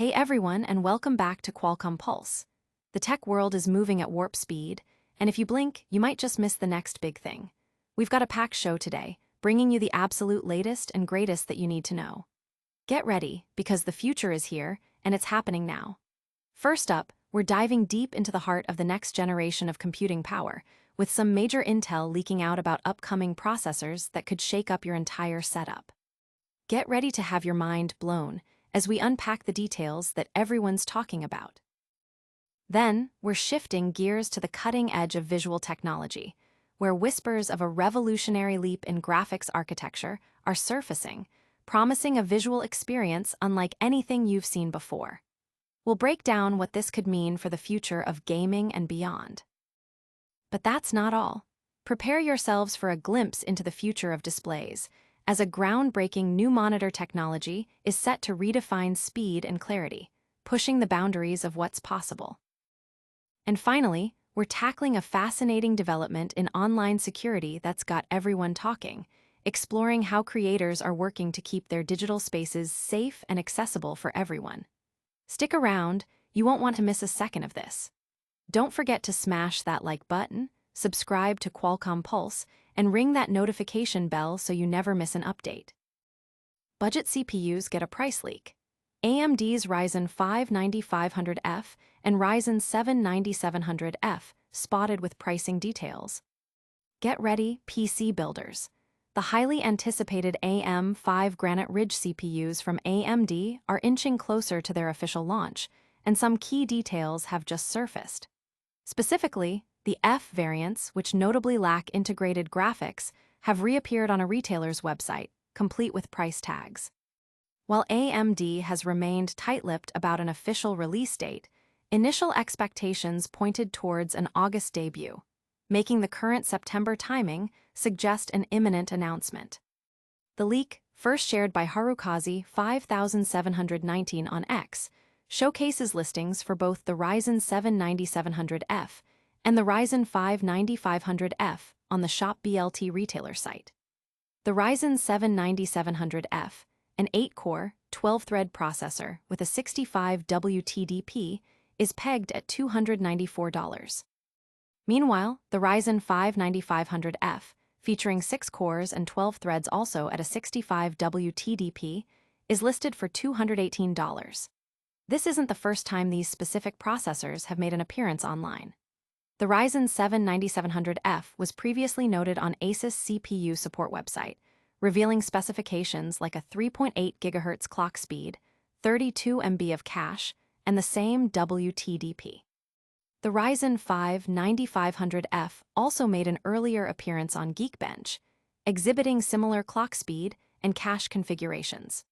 Hey everyone, and welcome back to Qualcomm Pulse. The tech world is moving at warp speed, and if you blink, you might just miss the next big thing. We've got a packed show today, bringing you the absolute latest and greatest that you need to know. Get ready, because the future is here, and it's happening now. First up, we're diving deep into the heart of the next generation of computing power, with some major intel leaking out about upcoming processors that could shake up your entire setup. Get ready to have your mind blown as we unpack the details that everyone's talking about. Then, we're shifting gears to the cutting edge of visual technology, where whispers of a revolutionary leap in graphics architecture are surfacing, promising a visual experience unlike anything you've seen before. We'll break down what this could mean for the future of gaming and beyond. But that's not all. Prepare yourselves for a glimpse into the future of displays, as a groundbreaking new monitor technology is set to redefine speed and clarity, pushing the boundaries of what's possible. And finally, we're tackling a fascinating development in online security that's got everyone talking, exploring how creators are working to keep their digital spaces safe and accessible for everyone. Stick around, you won't want to miss a second of this. Don't forget to smash that like button, subscribe to Qualcomm Pulse, and ring that notification bell so you never miss an update. Budget CPUs get a price leak. AMD's Ryzen 5 9500F and Ryzen 7 9700F spotted with pricing details. Get ready, PC builders. The highly anticipated AM5 Granite Ridge CPUs from AMD are inching closer to their official launch, and some key details have just surfaced. Specifically, the F variants, which notably lack integrated graphics, have reappeared on a retailer's website, complete with price tags. While AMD has remained tight-lipped about an official release date, initial expectations pointed towards an August debut, making the current September timing suggest an imminent announcement. The leak, first shared by Harukaze 5719 on X, showcases listings for both the Ryzen 7 9700F and the Ryzen 5 9500F on the Shop BLT retailer site. The Ryzen 7 9700F, an 8-core, 12-thread processor with a 65W TDP, is pegged at $294. Meanwhile, the Ryzen 5 9500F, featuring 6 cores and 12 threads also at a 65W TDP, is listed for $218. This isn't the first time these specific processors have made an appearance online. The Ryzen 7 9700F was previously noted on Asus CPU support website, revealing specifications like a 3.8 GHz clock speed, 32 MB of cache, and the same WTDP. The Ryzen 5 9500F also made an earlier appearance on Geekbench, exhibiting similar clock speed and cache configurations.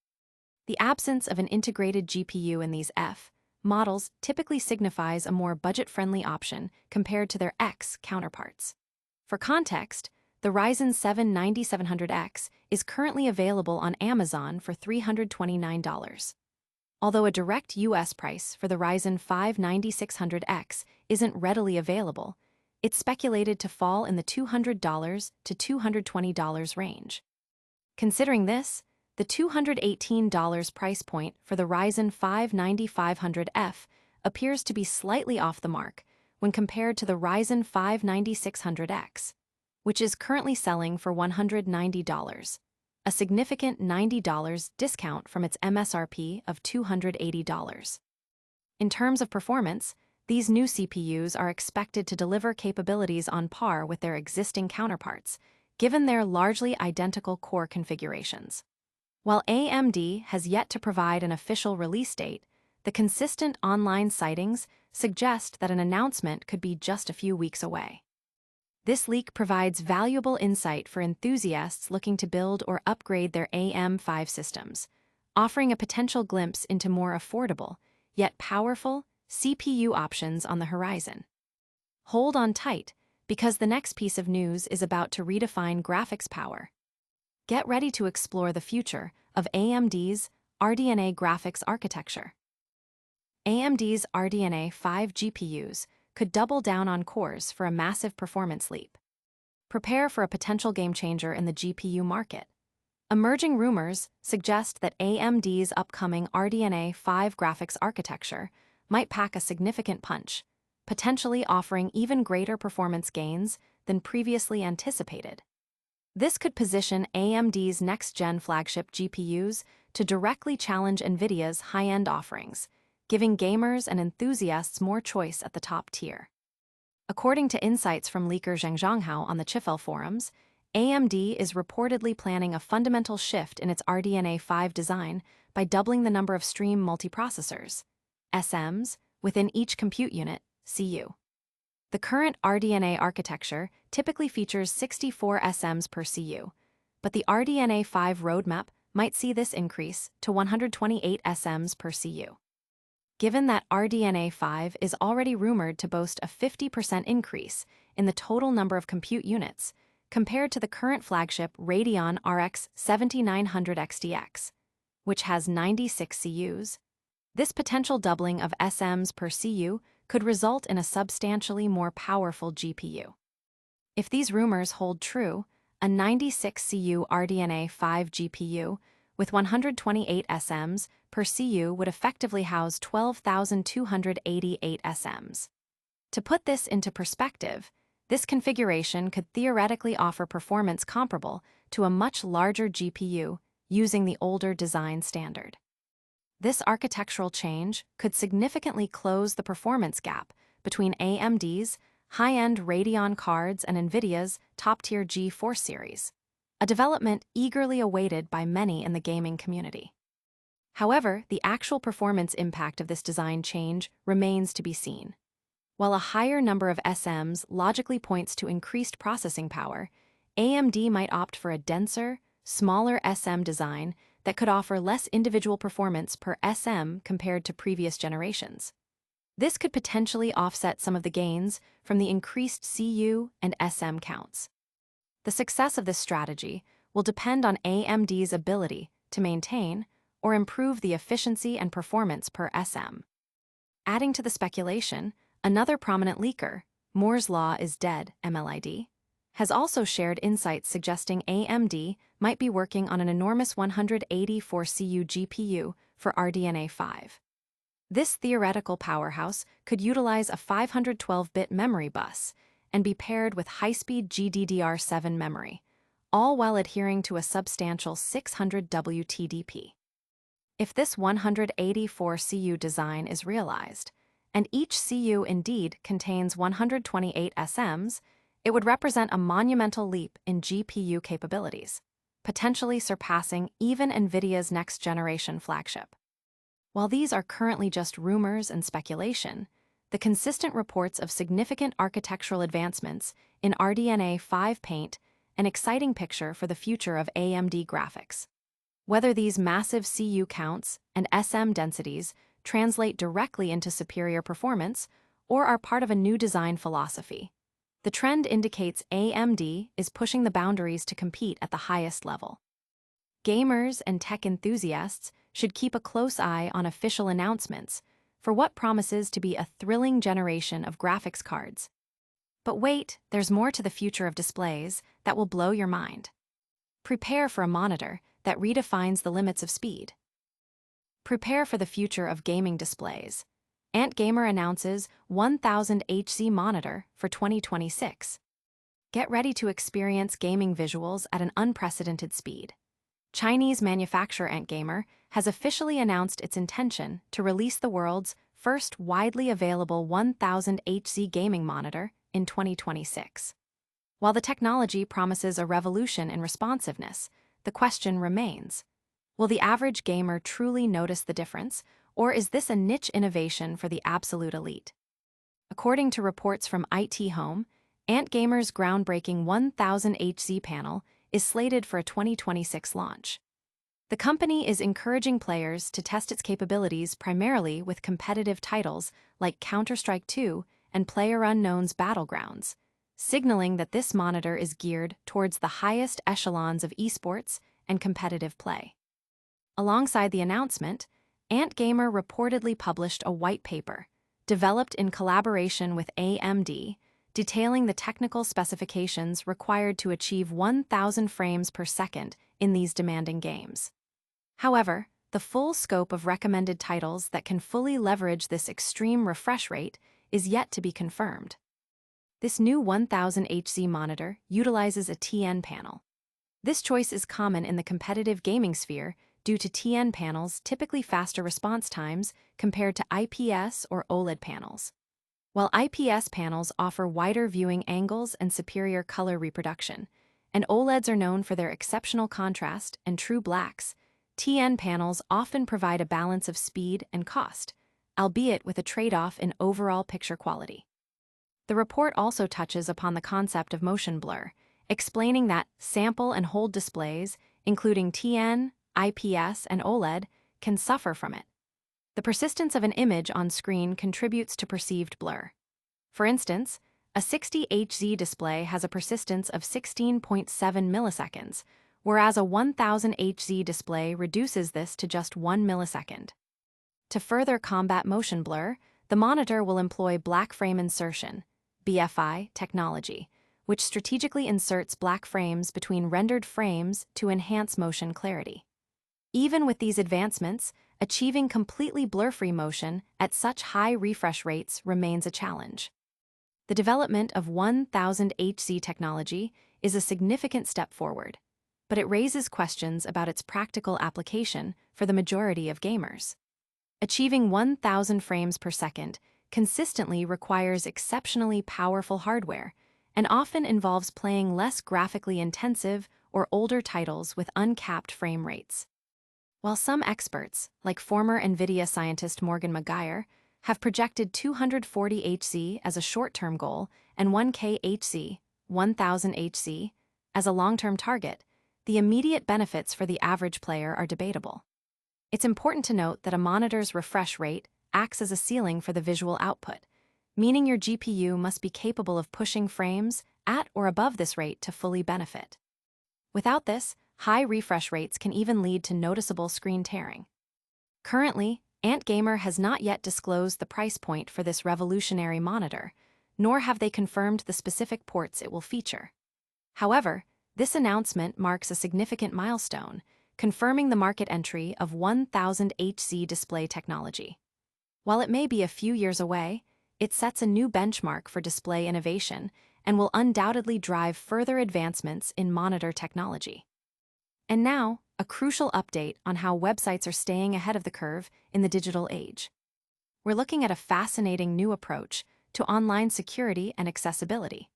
The absence of an integrated GPU in these F models typically signifies a more budget-friendly option compared to their X counterparts. For context, the Ryzen 7 9700X is currently available on Amazon for $329. Although a direct US price for the Ryzen 5 9600X isn't readily available, it's speculated to fall in the $200 to $220 range. Considering this, the $218 price point for the Ryzen 5 9500F appears to be slightly off the mark when compared to the Ryzen 5 9600X, which is currently selling for $190, a significant $90 discount from its MSRP of $280. In terms of performance, these new CPUs are expected to deliver capabilities on par with their existing counterparts, given their largely identical core configurations. While AMD has yet to provide an official release date, the consistent online sightings suggest that an announcement could be just a few weeks away. This leak provides valuable insight for enthusiasts looking to build or upgrade their AM5 systems, offering a potential glimpse into more affordable, yet powerful, CPU options on the horizon. Hold on tight, because the next piece of news is about to redefine graphics power. Get ready to explore the future of AMD's RDNA graphics architecture. AMD's RDNA 5 GPUs could double down on cores for a massive performance leap. Prepare for a potential game changer in the GPU market. Emerging rumors suggest that AMD's upcoming RDNA 5 graphics architecture might pack a significant punch, potentially offering even greater performance gains than previously anticipated. This could position AMD's next-gen flagship GPUs to directly challenge NVIDIA's high-end offerings, giving gamers and enthusiasts more choice at the top tier. According to insights from leaker Zheng Zhonghao on the Chifel forums, AMD is reportedly planning a fundamental shift in its RDNA 5 design by doubling the number of stream multiprocessors, SMs, within each compute unit, CU. The current RDNA architecture typically features 64 SMs per CU, but the RDNA 5 roadmap might see this increase to 128 SMs per CU. Given that RDNA 5 is already rumored to boast a 50% increase in the total number of compute units compared to the current flagship Radeon RX 7900 XTX, which has 96 CUs, this potential doubling of SMs per CU could result in a substantially more powerful GPU. If these rumors hold true, a 96 CU RDNA 5 GPU with 128 SMs per CU would effectively house 12,288 SMs. To put this into perspective, this configuration could theoretically offer performance comparable to a much larger GPU using the older design standard. This architectural change could significantly close the performance gap between AMD's high-end Radeon cards and NVIDIA's top-tier GeForce series, a development eagerly awaited by many in the gaming community. However, the actual performance impact of this design change remains to be seen. While a higher number of SMs logically points to increased processing power, AMD might opt for a denser, smaller SM design that could offer less individual performance per SM compared to previous generations. This could potentially offset some of the gains from the increased CU and SM counts. The success of this strategy will depend on AMD's ability to maintain or improve the efficiency and performance per SM. Adding to the speculation, another prominent leaker, Moore's Law is Dead, MLID, has also shared insights suggesting AMD might be working on an enormous 184 CU GPU for RDNA 5. This theoretical powerhouse could utilize a 512-bit memory bus and be paired with high-speed GDDR7 memory, all while adhering to a substantial 600 WTDP. If this 184 CU design is realized, and each CU indeed contains 128 SMs, it would represent a monumental leap in GPU capabilities, potentially surpassing even NVIDIA's next-generation flagship. While these are currently just rumors and speculation, the consistent reports of significant architectural advancements in RDNA 5 paint an exciting picture for the future of AMD graphics. Whether these massive CU counts and SM densities translate directly into superior performance or are part of a new design philosophy, the trend indicates AMD is pushing the boundaries to compete at the highest level. Gamers and tech enthusiasts should keep a close eye on official announcements for what promises to be a thrilling generation of graphics cards. But wait, there's more to the future of displays that will blow your mind. Prepare for a monitor that redefines the limits of speed. Prepare for the future of gaming displays. Ant Gamer announces 1000 Hz monitor for 2026. Get ready to experience gaming visuals at an unprecedented speed. Chinese manufacturer Ant Gamer has officially announced its intention to release the world's first widely available 1000 Hz gaming monitor in 2026. While the technology promises a revolution in responsiveness, the question remains, will the average gamer truly notice the difference, or is this a niche innovation for the absolute elite? According to reports from IT Home, Ant Gamer's groundbreaking 1000 Hz panel is slated for a 2026 launch. The company is encouraging players to test its capabilities primarily with competitive titles like Counter-Strike 2 and PlayerUnknown's Battlegrounds, signaling that this monitor is geared towards the highest echelons of esports and competitive play. Alongside the announcement, Ant Gamer reportedly published a white paper, developed in collaboration with AMD, detailing the technical specifications required to achieve 1,000 frames per second in these demanding games. However, the full scope of recommended titles that can fully leverage this extreme refresh rate is yet to be confirmed. This new 1000 Hz monitor utilizes a TN panel. This choice is common in the competitive gaming sphere due to TN panels' typically faster response times compared to IPS or OLED panels. While IPS panels offer wider viewing angles and superior color reproduction, and OLEDs are known for their exceptional contrast and true blacks, TN panels often provide a balance of speed and cost, albeit with a trade-off in overall picture quality. The report also touches upon the concept of motion blur, explaining that sample and hold displays, including TN, IPS, and OLED, can suffer from it. The persistence of an image on screen contributes to perceived blur. For instance, a 60 Hz display has a persistence of 16.7 milliseconds, whereas a 1000 Hz display reduces this to just 1 millisecond. To further combat motion blur, the monitor will employ black frame insertion, BFI, technology, which strategically inserts black frames between rendered frames to enhance motion clarity. Even with these advancements, achieving completely blur-free motion at such high refresh rates remains a challenge. The development of 1000 Hz technology is a significant step forward, but it raises questions about its practical application for the majority of gamers. Achieving 1000 frames per second consistently requires exceptionally powerful hardware and often involves playing less graphically intensive or older titles with uncapped frame rates. While some experts, like former NVIDIA scientist Morgan McGuire, have projected 240 Hz as a short-term goal and 1K Hz, 1000 Hz, as a long-term target, the immediate benefits for the average player are debatable. It's important to note that a monitor's refresh rate acts as a ceiling for the visual output, meaning your GPU must be capable of pushing frames at or above this rate to fully benefit. Without this, high refresh rates can even lead to noticeable screen tearing. Currently, Ant Gamer has not yet disclosed the price point for this revolutionary monitor, nor have they confirmed the specific ports it will feature. However, this announcement marks a significant milestone, confirming the market entry of 1000 Hz display technology. While it may be a few years away, it sets a new benchmark for display innovation and will undoubtedly drive further advancements in monitor technology. And now, a crucial update on how websites are staying ahead of the curve in the digital age. We're looking at a fascinating new approach to online security and accessibility.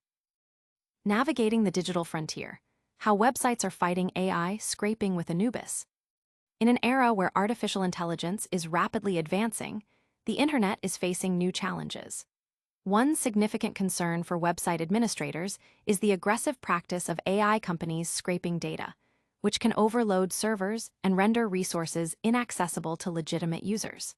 Navigating the digital frontier, how websites are fighting AI scraping with Anubis. In an era where artificial intelligence is rapidly advancing, the internet is facing new challenges. One significant concern for website administrators is the aggressive practice of AI companies scraping data, which can overload servers and render resources inaccessible to legitimate users.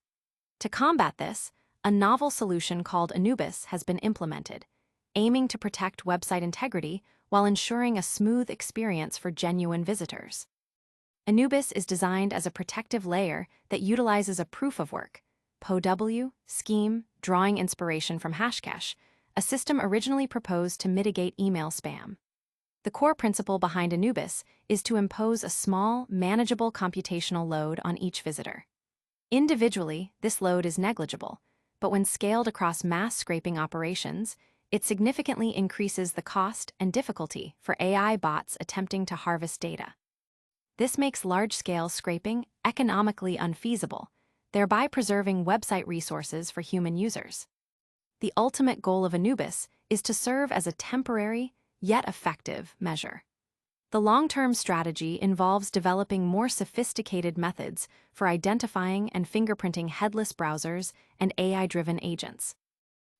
To combat this, a novel solution called Anubis has been implemented, aiming to protect website integrity while ensuring a smooth experience for genuine visitors. Anubis is designed as a protective layer that utilizes a proof-of-work (POW) scheme drawing inspiration from Hashcash, a system originally proposed to mitigate email spam. The core principle behind Anubis is to impose a small, manageable computational load on each visitor. Individually, this load is negligible, but when scaled across mass scraping operations, it significantly increases the cost and difficulty for AI bots attempting to harvest data. This makes large-scale scraping economically unfeasible, thereby preserving website resources for human users. The ultimate goal of Anubis is to serve as a temporary, yet effective, measure. The long-term strategy involves developing more sophisticated methods for identifying and fingerprinting headless browsers and AI-driven agents.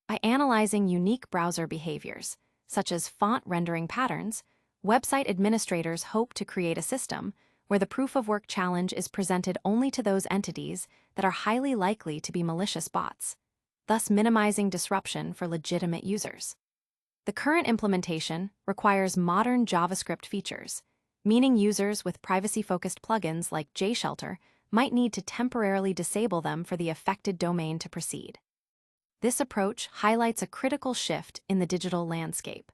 By analyzing unique browser behaviors, such as font rendering patterns, website administrators hope to create a system where the proof-of-work challenge is presented only to those entities that are highly likely to be malicious bots, thus minimizing disruption for legitimate users. The current implementation requires modern JavaScript features, meaning users with privacy-focused plugins like JShelter might need to temporarily disable them for the affected domain to proceed. This approach highlights a critical shift in the digital landscape,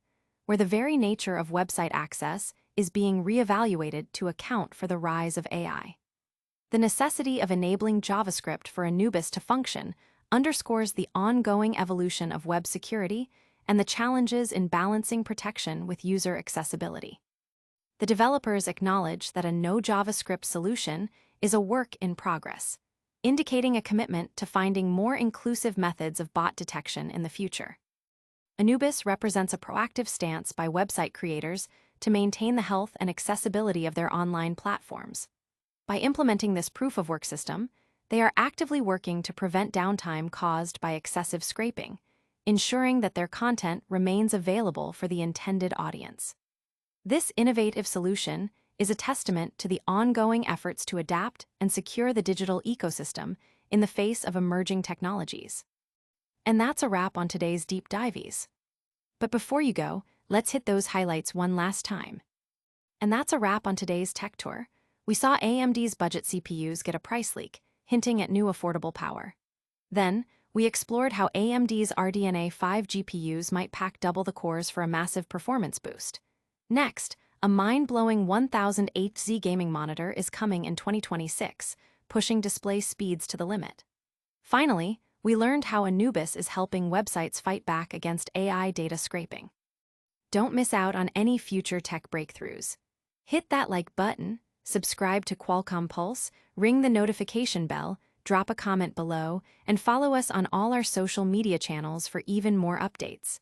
where the very nature of website access is being reevaluated to account for the rise of AI. The necessity of enabling JavaScript for Anubis to function underscores the ongoing evolution of web security and the challenges in balancing protection with user accessibility. The developers acknowledge that a no JavaScript solution is a work in progress, indicating a commitment to finding more inclusive methods of bot detection in the future. Anubis represents a proactive stance by website creators to maintain the health and accessibility of their online platforms. By implementing this proof-of-work system, they are actively working to prevent downtime caused by excessive scraping, ensuring that their content remains available for the intended audience. This innovative solution is a testament to the ongoing efforts to adapt and secure the digital ecosystem in the face of emerging technologies. And that's a wrap on today's Deep Dives. But before you go, let's hit those highlights one last time. And that's a wrap on today's Tech Tour. We saw AMD's budget CPUs get a price leak, hinting at new affordable power. Then, we explored how AMD's RDNA 5 GPUs might pack double the cores for a massive performance boost. Next, a mind-blowing 1008Z gaming monitor is coming in 2026, pushing display speeds to the limit. Finally, we learned how Anubis is helping websites fight back against AI data scraping. Don't miss out on any future tech breakthroughs. Hit that like button, subscribe to Qualcomm Pulse, ring the notification bell, drop a comment below, and follow us on all our social media channels for even more updates.